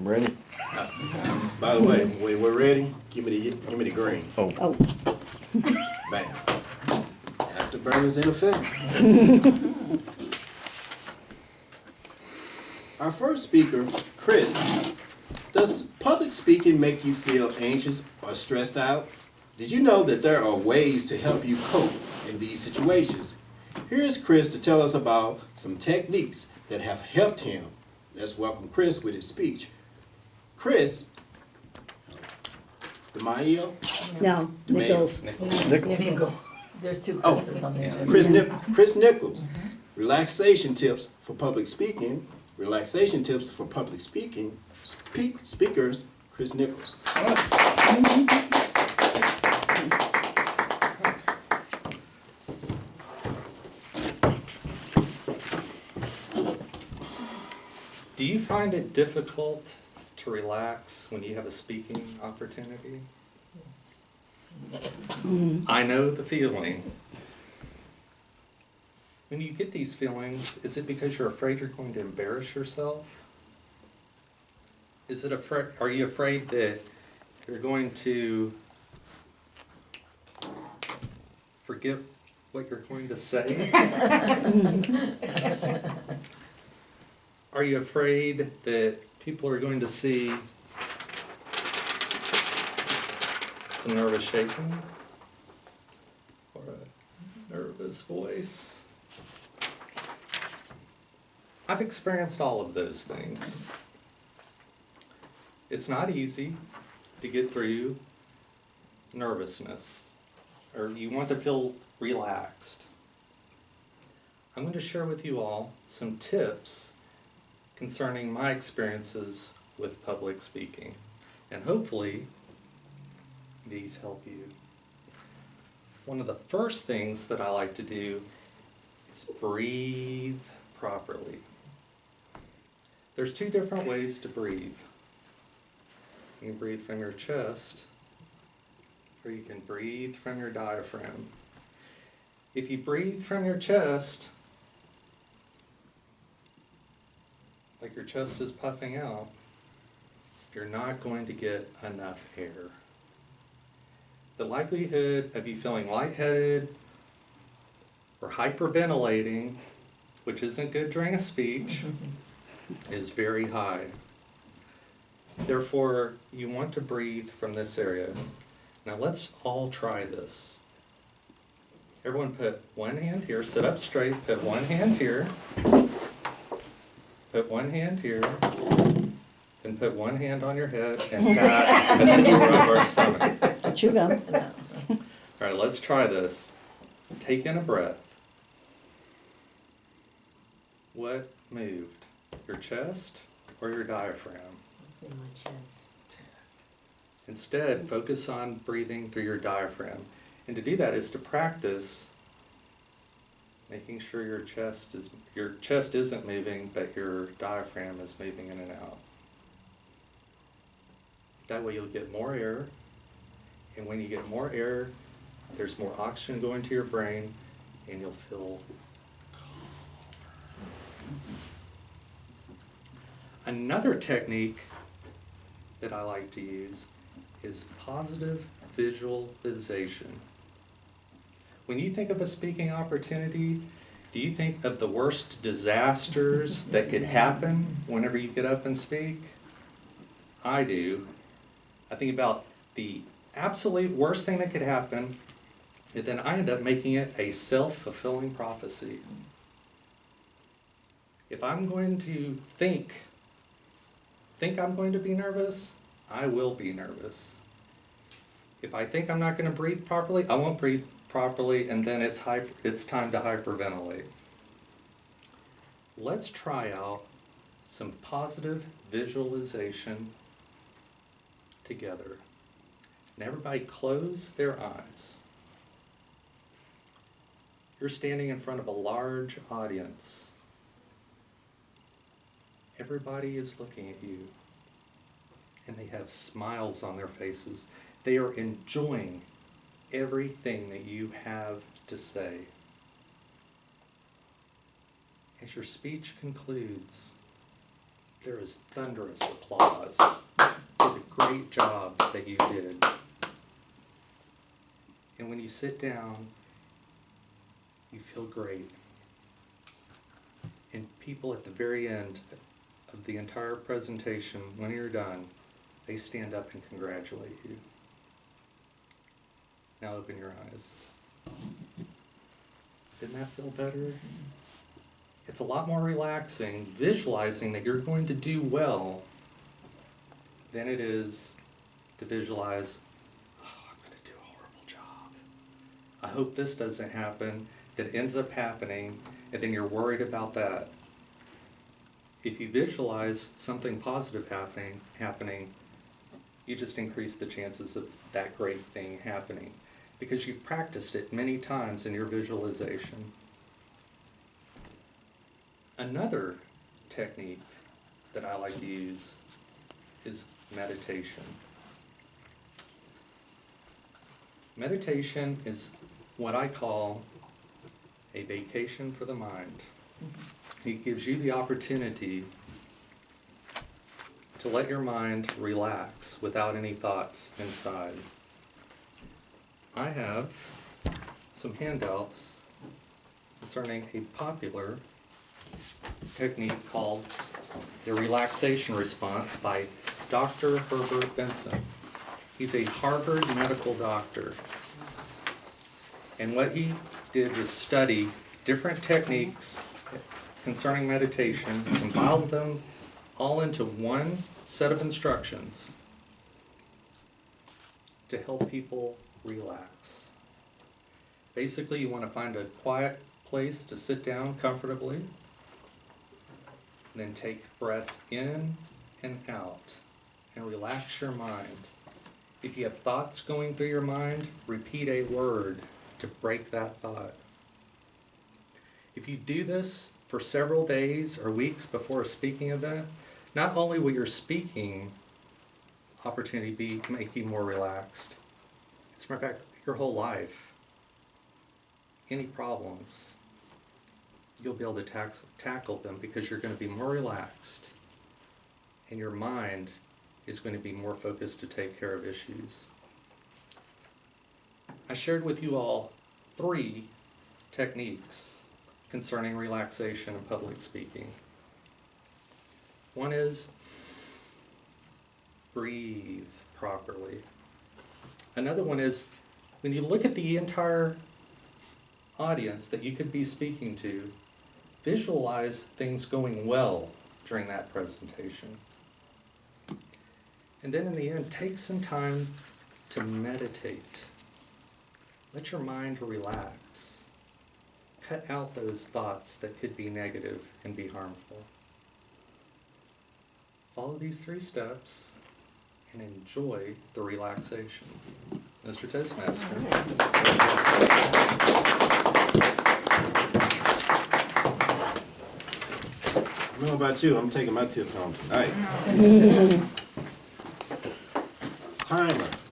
I'm ready. By the way, when we're ready, give me the green. Oh. Bam. Afterburner's in effect. Our first speaker, Chris. Does public speaking make you feel anxious or stressed out? Did you know that there are ways to help you cope in these situations? Here's Chris to tell us about some techniques that have helped him. Let's welcome Chris with his speech. Chris, DeMaio? No, Nichols. Nichols. There's two Chris's on here. Chris Nichols. Relaxation tips for public speaking. Relaxation tips for public speaking. Speakers, Chris Nichols. Do you find it difficult to relax when you have a speaking opportunity? I know the feeling. When you get these feelings, is it because you're afraid you're going to embarrass yourself? Are you afraid that you're going to forget what you're going to say? Are you afraid that people are going to see some nervous shaking or a nervous voice? I've experienced all of those things. It's not easy to get through nervousness, or you want to feel relaxed. I'm going to share with you all some tips concerning my experiences with public speaking, and hopefully these help you. One of the first things that I like to do is breathe properly. There's two different ways to breathe. You can breathe from your chest, or you can breathe from your diaphragm. If you breathe from your chest, like your chest is puffing out, you're not going to get enough air. The likelihood of you feeling lightheaded or hyperventilating, which isn't good during a speech, is very high. Therefore, you want to breathe from this area. Now let's all try this. Everyone put one hand here, sit up straight, put one hand here, put one hand here, then put one hand on your head and pat at the door of our stomach. Chew gum. All right, let's try this. Take in a breath. What moved? Your chest or your diaphragm? It's in my chest. Instead, focus on breathing through your diaphragm. And to do that is to practice making sure your chest isn't moving, but your diaphragm is moving in and out. That way you'll get more air, and when you get more air, there's more oxygen going to your brain, and you'll feel calmer. Another technique that I like to use is positive visualization. When you think of a speaking opportunity, do you think of the worst disasters that could happen whenever you get up and speak? I do. I think about the absolute worst thing that could happen, and then I end up making it a self-fulfilling prophecy. If I'm going to think I'm going to be nervous, I will be nervous. If I think I'm not going to breathe properly, I won't breathe properly, and then it's time to hyperventilate. Let's try out some positive visualization together. And everybody close their eyes. You're standing in front of a large audience. Everybody is looking at you, and they have smiles on their faces. They are enjoying everything that you have to say. As your speech concludes, there is thunderous applause for the great job that you did. And when you sit down, you feel great. And people at the very end of the entire presentation, when you're done, they stand up and congratulate you. Now open your eyes. Didn't that feel better? It's a lot more relaxing visualizing that you're going to do well than it is to visualize, oh, I'm going to do a horrible job. I hope this doesn't happen, that ends up happening, and then you're worried about that. If you visualize something positive happening, you just increase the chances of that great thing happening because you've practiced it many times in your visualization. Another technique that I like to use is meditation. Meditation is what I call a vacation for the mind. It gives you the opportunity to let your mind relax without any thoughts inside. I have some handouts concerning a popular technique called the relaxation response by Dr. Herbert Benson. He's a Harvard medical doctor. And what he did was study different techniques concerning meditation, compiled them all into one set of instructions to help people relax. Basically, you want to find a quiet place to sit down comfortably, and then take breaths in and out, and relax your mind. If you have thoughts going through your mind, repeat a word to break that thought. If you do this for several days or weeks before a speaking event, not only will your speaking opportunity make you more relaxed, as a matter of fact, your whole life, any problems, you'll be able to tackle them because you're going to be more relaxed and your mind is going to be more focused to take care of issues. I shared with you all 3 techniques concerning relaxation and public speaking. One is breathe properly. Another one is when you look at the entire audience that you could be speaking to, visualize things going well during that presentation. And then in the end, take some time to meditate. Let your mind relax. Cut out those thoughts that could be negative and be harmful. Follow these 3 steps and enjoy the relaxation. Mr. Toastmaster. I don't know about you, I'm taking my tips home tonight. Timer.